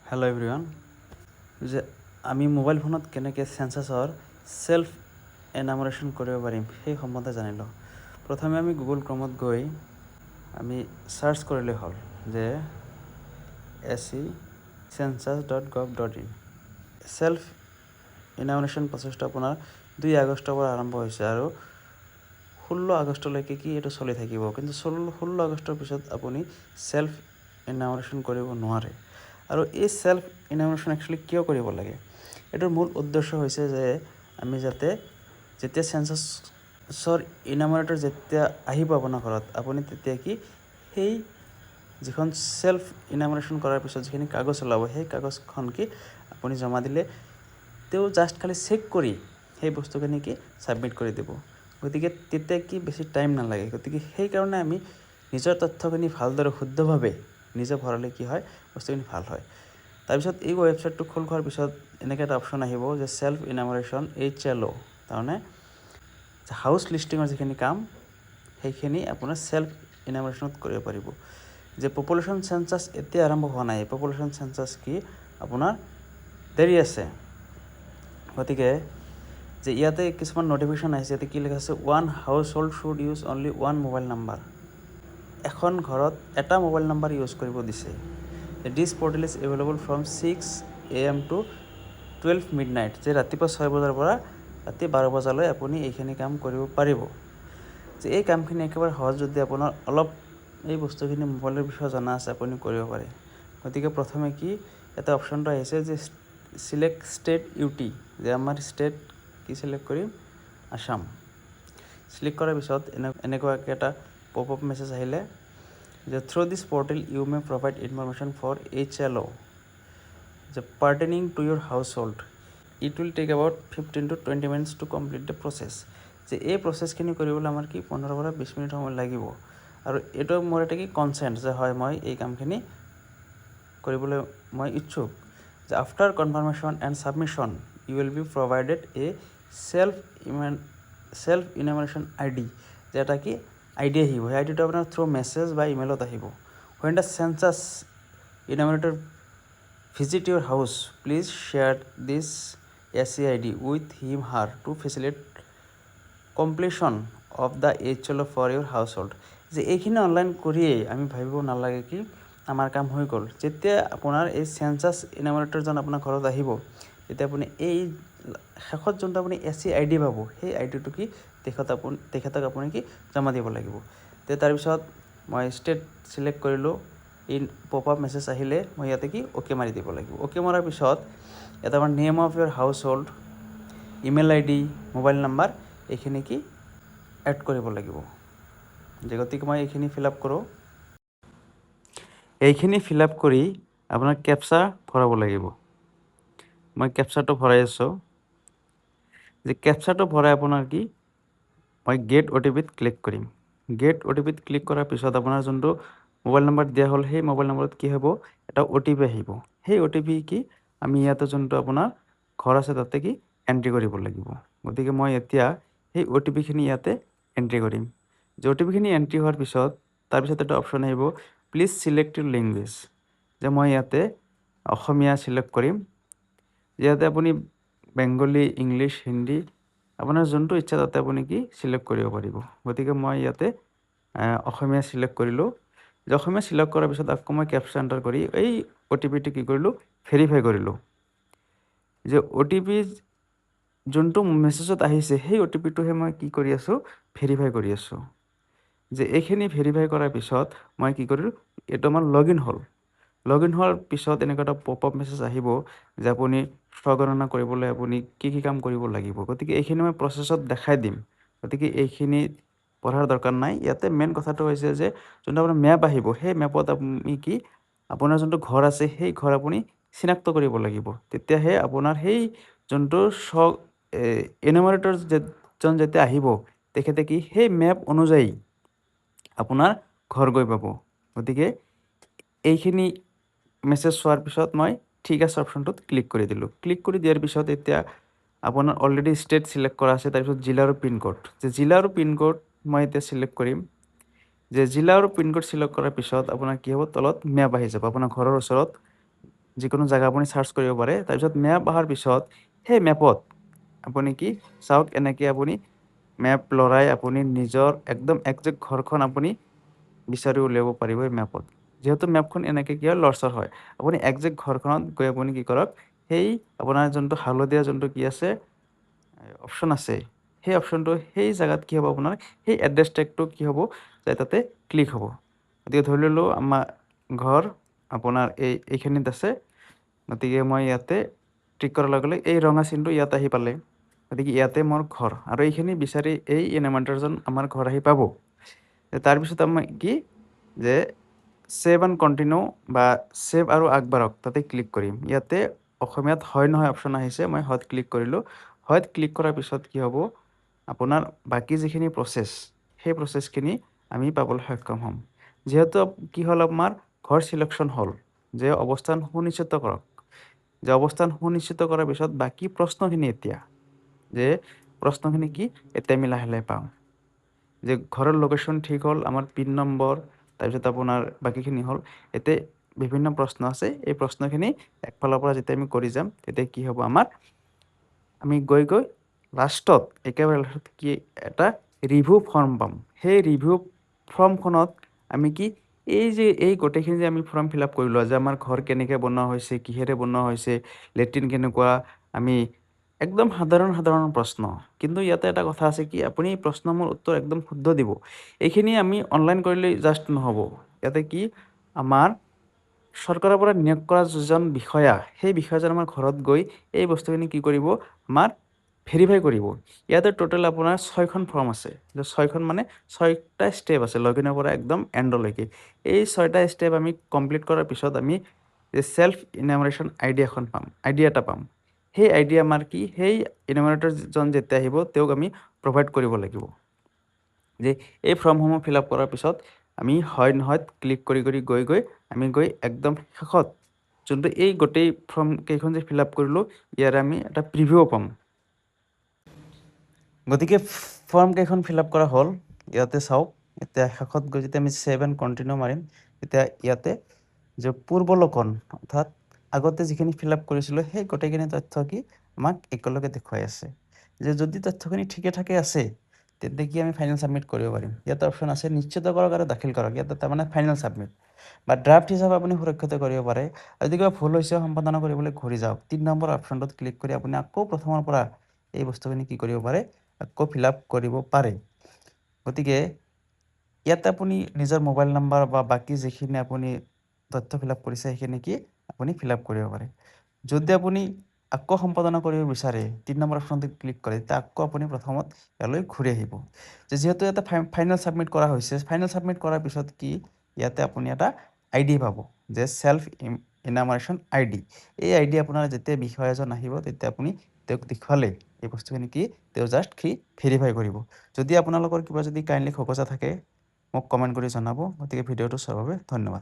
Hello' everyone যে আমি mobile ফোনত কেনেকৈ চেন্সাছৰ সেলফ এনামৰেশ্যন কৰিব পাৰিম সেই সম্বন্ধে জানি লওঁ। প্ৰথমে আমি গুগল ক্ৰমত গৈ আমি চাৰ্চ কৰিলে হ'ল যে se.census.gov.in সেলফ এনামৰেশ্যন প্ৰচেছটো আপোনাৰ 2 আগষ্টৰ পৰা আৰম্ভ হৈছে আৰু 16 আগষ্টলৈকে এইটো চলি থাকিব। কিন্তু 16 আগষ্টৰ পিছত আপুনি সেলফ এনামৰেশ্যন কৰিব নোৱাৰে। আৰু এই সেলফ এনামৰেশ্যন একচুৱেলি কিয় কৰিব লাগে? এইটোৰ মূল উদ্দেশ্য হৈছে যে আমি যেতিয়া চেন্সাছৰ ইনামৰেটৰ যেতিয়া আহিব আপোনাৰ ঘৰত, আপুনি তেতিয়া সেই যিখন সেলফ ইনামৰেশ্যন কৰাৰ পিছত যিখিনি কাগজ ওলাব, সেই কাগজখন আপুনি জমা দিলে তেওঁ জাষ্ট খালি চেক কৰি সেই বস্তুখিনি ছাবমিট কৰি দিব। গতিকে তেতিয়া বেছি টাইম নালাগে। গতিকে সেইকাৰণে আমি নিজৰ তথ্যখিনি ভালদৰে শুদ্ধভাৱে নিজে ভৰালে হয় বস্তুখিনি ভাল হয়। তাৰপিছত এই ৱেবছাইটটো খোল খোৱাৰ পিছত এনেকৈ এটা অপশ্যন আহিব যে সেলফ ইনামৰেশ্যন HLO, তাৰমানে হাউচ লিষ্টিঙৰ যিখিনি কাম সেইখিনি আপোনাৰ সেলফ ইনামৰেশ্যনত কৰিব পাৰিব। যে পপুলেশ্যন চেন্সাছ এতিয়া আৰম্ভ হোৱা নাই, পপুলেশ্যন চেন্সাছ আপোনাৰ দেৰি আছে। গতিকে যে ইয়াতে কিছুমান নটিফিকেশ্যন আহিছে, ইয়াতে কি লিখা আছে, 1 household should use only 1 mobile number. এখন ঘৰত এটা মোবাইল নাম্বাৰ ইউজ কৰিব দিছে। This portal is available from 6 AM to 12 midnight, যে ৰাতিপুৱা 6 বজাৰ পৰা ৰাতি 12 বজালৈ আপুনি এইখিনি কাম কৰিব পাৰিব। যে এই কামখিনি একেবাৰে সহজ, যদি আপোনাৰ অলপ এই বস্তুখিনি মোবাইলৰ বিষয়ে জনা আছে আপুনি কৰিব পাৰে। গতিকে প্ৰথমে এটা অপশ্যনটো আহিছে যে চিলেক্ট ষ্টেট UT, যে আমাৰ ষ্টেট চিলেক্ট কৰিম আসাম। চিলেক্ট কৰাৰ পিছত এনেকুৱাকৈ এটা পপ আপ মেছেজ আহিলে যে through this portal you may provide information for HLO যে pertaining to your household. It will take about 15 to 20 minutes to complete the process. যে এই প্ৰচেছখিনি কৰিবলৈ আমাৰ 15 পৰা 20 মিনিট সময় লাগিব। আৰু এইটো মোৰ এটা কনচেণ্ট যে হয় মই এই কামখিনি কৰিবলৈ মই ইচ্ছুক। যে after confirmation and submission you will be provided a self enumeration ID, যে এটা ID আহিব। সেই আইডিটো আপোনাৰ থ্ৰু মেছেজ বা ইমেইলত আহিব। When the census enumerator visit your house, please share this SCID with him/her to facilitate completion of the HLO for your household. যে এইখিনি অনলাইন কৰিয়েই আমি ভাবিব নালাগে আমাৰ কাম হৈ গ'ল। যেতিয়া আপোনাৰ এই চেন্সাছ ইনামৰেটৰজন আপোনাৰ ঘৰত আহিব, তেতিয়া আপুনি এই শেষত যোনটো আপুনি SCID পাব, সেই আইডিটো তেখেতক আপুনি জমা দিব লাগিব। তাৰপিছত মই ষ্টেট চিলেক্ট কৰিলোঁ। এই পপ আপ মেছেজ আহিলে মই ইয়াতে অ'কে মাৰি দিব লাগিব। অ'কে মৰাৰ পিছত ইয়াতে আমাৰ name of Euro house hold, email ID, mobile number এইখিনি এড কৰিব লাগিব। গতিকে মই এইখিনি ফিল আপ কৰোঁ। এইখিনি ফিল আপ কৰি আপোনাৰ কেপচা ভৰাব লাগিব। মই কেপচাটো ভৰাই আছোঁ। যে কেপচাটো ভৰাই আপোনাৰ মই গেট OTPত ক্লিক কৰিম। গেট OTPত ক্লিক কৰাৰ পিছত আপোনাৰ যোনটো মোবাইল নাম্বাৰ দিয়া হ'ল, সেই মোবাইল নাম্বাৰত হ'ব, এটা OTP আহিব। সেই OTP আমি ইয়াতে যোনটো আপোনাৰ ঘৰ আছে তাতে এণ্ট্ৰি কৰিব লাগিব। গতিকে মই এতিয়া সেই OTPখিনি ইয়াতে এণ্ট্ৰি কৰিম। যে OTPখিনি এণ্ট্ৰি হোৱাৰ পিছত তাৰপিছত এটা অপশ্যন আহিব, প্লিজ চিলেক্ট ইউৰ লেংগুৱেজ। যে মই ইয়াতে অসমীয়া চিলেক্ট কৰিম। ইয়াতে আপুনি বেংগলী, ইংলিছ, হিন্দী আপোনাৰ যোনটো ইচ্ছা তাতে আপুনি চিলেক্ট কৰিব পাৰিব। গতিকে মই ইয়াতে অসমীয়া চিলেক্ট কৰিলোঁ। যে অসমীয়া চিলেক্ট কৰাৰ পিছত আকৌ মই কেপচা এণ্টাৰ কৰি এই OTPটো কৰিলোঁ, ভেৰিফাই কৰিলোঁ। যে OTP যোনটো মেছেজত আহিছে সেই OTPটোহে মই কৰি আছোঁ, ভেৰিফাই কৰি আছোঁ। যে এইখিনি ভেৰিফাই কৰাৰ পিছত মই কৰিলোঁ, এইটো আমাৰ লগ ইন হ'ল। লগ ইন হোৱাৰ পিছত এনেকুৱা এটা পপ আপ মেছেজ আহিব যে আপুনি স্বগণনা কৰিবলৈ আপুনি কি কাম কৰিব লাগিব। গতিকে এইখিনি মই প্ৰচেছত দেখাই দিম। গতিকে এইখিনি পঢ়াৰ দৰকাৰ নাই। ইয়াতে মেইন কথাটো হৈছে যে যোনটো আপোনাৰ মেপ আহিব, সেই মেপত আপুনি আপোনাৰ যোনটো ঘৰ আছে সেই ঘৰ আপুনি চিনাক্ত কৰিব লাগিব। তেতিয়াহে আপোনাৰ সেই যোনটো এনুমাৰেটৰজন যেতিয়া আহিব, তেখেতে সেই মেপ অনুযায়ী আপোনাৰ ঘৰ গৈ পাব। গতিকে এইখিনি মেছেজ চোৱাৰ পিছত মই ঠিক আছে অপশ্যনটোত ক্লিক কৰি দিলোঁ। ক্লিক কৰি দিয়াৰ পিছত এতিয়া আপোনাৰ অলৰেডি ষ্টেট চিলেক্ট কৰা আছে। তাৰপিছত জিলা আৰু পিনক'ড, যে জিলা আৰু পিনক'ড মই এতিয়া চিলেক্ট কৰিম। যে জিলা আৰু পিনক'ড চিলেক্ট কৰাৰ পিছত আপোনাৰ হ'ব, তলত মেপ আহি যাব আপোনাৰ ঘৰৰ ওচৰত যিকোনো জেগা আপুনি চাৰ্চ কৰিব পাৰে। তাৰপিছত মেপ অহাৰ পিছত সেই মেপত আপুনি কি চাওক, এনেকৈ আপুনি মেপ লৰাই আপুনি নিজৰ একদম একজেক্ট ঘৰখন আপুনি বিচাৰি উলিয়াব পাৰিব এই মেপত। যিহেতু মেপখন এনেকৈ কি হয় লৰচৰ হয়, আপুনি একজেক্ট ঘৰখনত গৈ আপুনি কি কৰক, সেই আপোনাৰ যোনটো হালধীয়া যোনটো কি আছে অপশ্যন আছে, সেই অপশ্যনটো সেই জেগাত কি হ'ব, আপোনাৰ সেই এড্ৰেছ টেগটো কি হ'ব যে তাতে ক্লিক হ'ব। গতিকে ধৰি ল'লোঁ আমাৰ ঘৰ আপোনাৰ এইখিনিত আছে, গতিকে মই ইয়াতে ক্লিক কৰাৰ লগে লগে এই ৰঙা চিনটো ইয়াত আহি পালে, গতিকে ইয়াতে মোৰ ঘৰ, আৰু এইখিনি বিচাৰি এই এনিমেটৰজন আমাৰ ঘৰ আহি পাব। তাৰপিছত আমি কি যে ছেভ এণ্ড কণ্টিনিউ বা ছেভ আৰু আগবাঢ়ক তাতে ক্লিক কৰিম। ইয়াতে অসমীয়াত হয় নহয় অপশ্যন আহিছে, মই হয়ত ক্লিক কৰিলোঁ। হয়ত ক্লিক কৰাৰ পিছত কি হ'ব, আপোনাৰ বাকী যিখিনি প্ৰচেছ সেই প্ৰচেছখিনি আমি পাবলৈ সক্ষম হ'ম। যিহেতু কি হ'ল, আমাৰ ঘৰ চিলেকশ্যন হ'ল, যে অৱস্থান সুনিশ্চিত কৰক। যে অৱস্থান সুনিশ্চিত কৰাৰ পিছত বাকী প্ৰশ্নখিনি কি এতিয়া আমি লাহে লাহে পাওঁ। যে ঘৰৰ লোকেশ্যন ঠিক হ'ল, আমাৰ পিন নম্বৰ, তাৰপিছত আপোনাৰ বাকীখিনি হ'ল। এতিয়া বিভিন্ন প্ৰশ্ন আছে, এই প্ৰশ্নখিনি একফালৰ পৰা যেতিয়া আমি কৰি যাম, তেতিয়া কি হ'ব, আমি গৈ লাষ্টত একেবাৰে লাষ্টত কি এটা ৰিভিউ ফৰ্ম পাম। সেই ৰিভিউ ফৰ্মখনত আমি কি এই গোটেইখিনি যে আমি ফৰ্ম ফিল আপ কৰিলোঁ, যে আমাৰ ঘৰ কেনেকৈ বনোৱা হৈছে, কিহেৰে বনোৱা হৈছে, লেট্ৰিন কেনেকুৱা, আমি একদম সাধাৰণ প্ৰশ্ন। কিন্তু ইয়াতে এটা কথা আছে কি, আপুনি এই প্ৰশ্নসমূহৰ উত্তৰ একদম শুদ্ধ দিব। এইখিনি আমি অনলাইন কৰিলে জাষ্ট নহ'ব। ইয়াতে কি আমাৰ চৰকাৰৰ পৰা নিয়োগ কৰা যিজন বিষয়া, সেই বিষয়াজন আমাৰ ঘৰত গৈ এই বস্তুখিনি কি কৰিব, আমাৰ ভেৰিফাই কৰিব। ইয়াতে টোটেল আপোনাৰ 6খন ফৰ্ম আছে। 6খন মানে 6টা ষ্টেপ আছে, লগইনৰ পৰা একদম এণ্ডলৈকে। এই 6টা ষ্টেপ আমি কমপ্লিট কৰাৰ পিছত আমি ছেল্ফ ইনামৰেশ্যন আইডি এটা পাম। সেই আইডি আমাৰ কি, সেই ইনামৰেটৰজন যেতিয়া আহিব তেওঁক আমি প্ৰভাইড কৰিব লাগিব। যে এই ফৰ্মসমূহ ফিল আপ কৰাৰ পিছত আমি হয় নহয় ক্লিক কৰি গৈ আমি একদম শেষত যোনটো এই গোটেই ফৰ্ম কেইখন যে ফিল আপ কৰিলোঁ, ইয়াৰে আমি এটা প্ৰিভিউ পাম। গতিকে ফৰ্ম কেইখন ফিল আপ কৰা হ'ল, ইয়াতে চাওক। এতিয়া শেষত গৈ যেতিয়া আমি ছেভ এণ্ড কণ্টিনিউ মাৰিম, তেতিয়া ইয়াতে যে পূৰ্বলোকন, অৰ্থাৎ আগতে যিখিনি ফিল আপ কৰিছিলোঁ সেই গোটেইখিনি তথ্য কি আমাক একেলগে দেখুৱাই আছে। যে যদি তথ্যখিনি ঠিকে ঠাকে আছে, তেন্তে কি আমি ফাইনেল ছাবমিট কৰিব পাৰিম। ইয়াতে অপশ্যন আছে নিশ্চিত কৰক আৰু দাখিল কৰক। ইয়াতে তাৰমানে ফাইনেল ছাবমিট বা ড্ৰাফ্ট হিচাপে আপুনি সুৰক্ষিত কৰিব পাৰে। আৰু যদি কিবা ভুল হৈছে সম্পাদনা কৰিবলৈ ঘূৰি যাওক, 3 নম্বৰ অপশ্যনটোত ক্লিক কৰি আপুনি আকৌ প্ৰথমৰ পৰা এই বস্তুখিনি কি কৰিব পাৰে, আকৌ ফিল আপ কৰিব পাৰে। গতিকে ইয়াতে আপুনি নিজৰ মোবাইল নম্বৰ বা বাকী যিখিনি আপুনি তথ্য ফিল আপ কৰিছে সেইখিনি কি আপুনি ফিল আপ কৰিব পাৰে। যদি আপুনি আকৌ সম্পাদনা কৰিব বিচাৰে, 3 নম্বৰ অপশ্যনটোত ক্লিক কৰে, তেতিয়া আকৌ আপুনি প্ৰথমত ইয়ালৈ ঘূৰি আহিব। যিহেতু ইয়াতে ফাইনেল ছাবমিট কৰা হৈছে, ফাইনেল ছাবমিট কৰাৰ পিছত কি ইয়াতে আপুনি এটা আইডি পাব, যে ছেল্ফ ইনামৰেশ্যন আইডি। এই আইডি আপোনাৰ যেতিয়া বিষয়া এজন আহিব, তেতিয়া আপুনি তেওঁক দেখুৱালে এই বস্তুখিনি কি তেওঁ জাষ্ট ভেৰিফাই কৰিব। যদি আপোনালোকৰ কিবা যদি কাইণ্ডলি খোকোজা থাকে মোক কমেণ্ট কৰি জনাব। গতিকে ভিডিঅ'টো চোৱাৰ বাবে ধন্যবাদ।